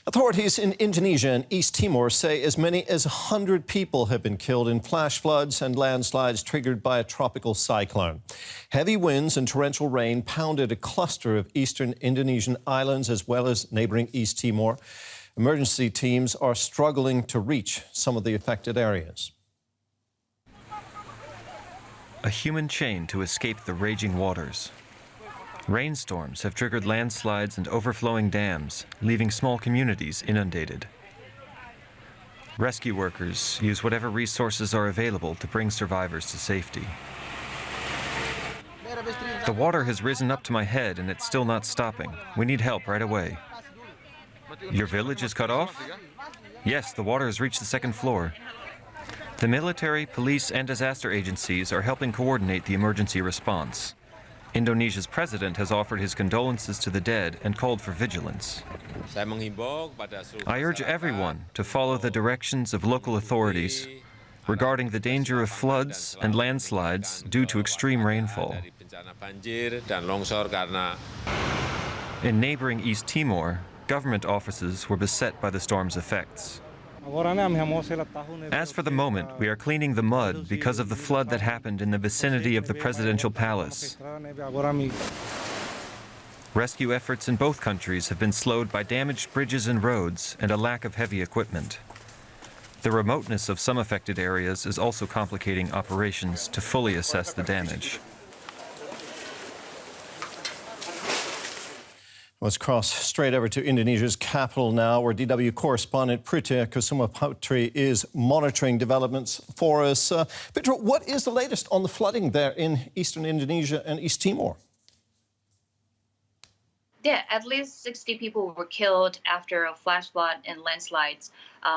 Authorities in Indonesia and East Timor say as many as 100 people have been killed in flash floods and landslides triggered by a tropical cyclone. Heavy winds and torrential rain pounded a cluster of eastern Indonesian islands as well as neighboring East Timor. Emergency teams are struggling to reach some of the affected areas. A human chain to escape the raging waters. Rainstorms have triggered landslides and overflowing dams, leaving small communities inundated. Rescue workers use whatever resources are available to bring survivors to safety. The water has risen up to my head and it's still not stopping. We need help right away. Your village is cut off? Yes, the water has reached the second floor. The military, police, and disaster agencies are helping coordinate the emergency response. Indonesia's president has offered his condolences to the dead and called for vigilance. I urge everyone to follow the directions of local authorities regarding the danger of floods and landslides due to extreme rainfall. In neighboring East Timor, government offices were beset by the storm's effects. As for the moment, we are cleaning the mud because of the flood that happened in the vicinity of the presidential palace. Rescue efforts in both countries have been slowed by damaged bridges and roads and a lack of heavy equipment. The remoteness of some affected areas is also complicating operations to fully assess the damage. Let's cross straight over to Indonesia's capital now, where DW correspondent Prita Kusumaputri is monitoring developments for us. Prita, what is the latest on the flooding there in eastern Indonesia and East Timor? Yeah, at least 60 people were killed after a flash flood and landslides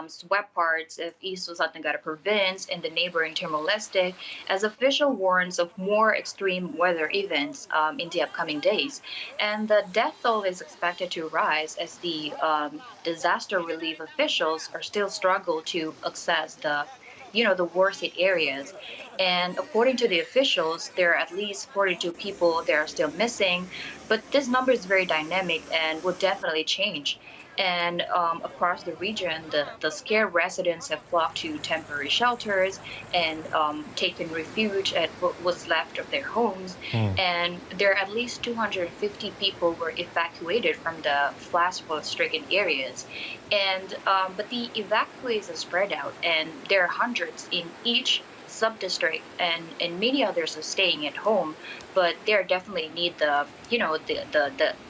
swept parts of East Nusa Tenggara province and the neighboring Timor-Leste, as official warns of more extreme weather events in the upcoming days. And the death toll is expected to rise as the disaster relief officials are still struggle to access the worst hit areas. And according to the officials, there are at least 42 people that are still missing, but this number is very dynamic and will definitely change. And across the region, the scared residents have flocked to temporary shelters and taken refuge at what was left of their homes. And there are at least 250 people were evacuated from the flash flood-stricken areas. And but the evacuees are spread out, and there are hundreds in each sub-district, and many others are staying at home, but they definitely need the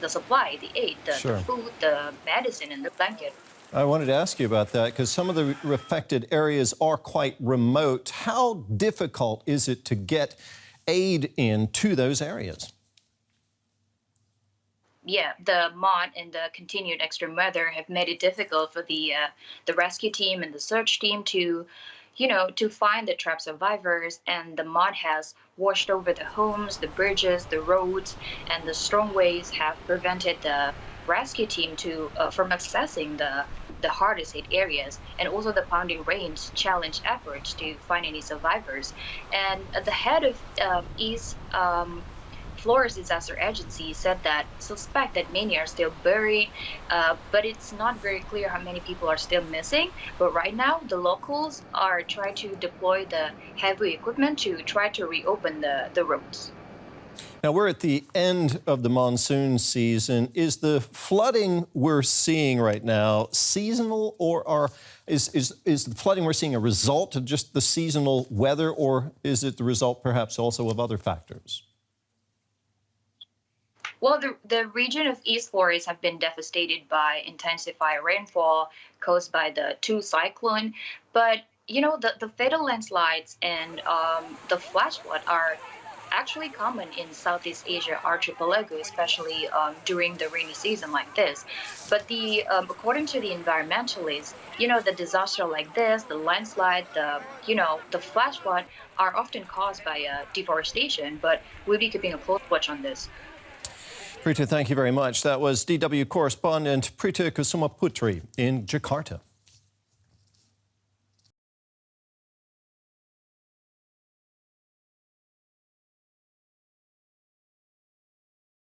supply, the aid, the food, the medicine, and the blanket. I wanted to ask you about that because some of the affected areas are quite remote. How difficult is it to get aid into those areas? Yeah, the mud and the continued extreme weather have made it difficult for the rescue team and the search team to find the trapped survivors, and the mud has washed over the homes, the bridges, the roads, and the strong waves have prevented the rescue team from accessing the hardest hit areas, and also the pounding rains challenge efforts to find any survivors. And the head of East Flores Disaster Agency said that suspect that many are still buried, but it's not very clear how many people are still missing. But right now, the locals are trying to deploy the heavy equipment to try to reopen the roads. Now, we're at the end of the monsoon season. Is the flooding we're seeing right now seasonal, or is the flooding we're seeing a result of just the seasonal weather, or is it the result perhaps also of other factors? Well, the region of East Flores have been devastated by intensified rainfall caused by the two cyclones. But, the fatal landslides and the flash flood are actually common in Southeast Asia archipelago, especially during the rainy season like this. But according to the environmentalists, the disaster like this, the landslide, the flash flood are often caused by deforestation. But we'll be keeping a close watch on this. Prita, thank you very much. That was DW correspondent Prita Kusumaputri in Jakarta.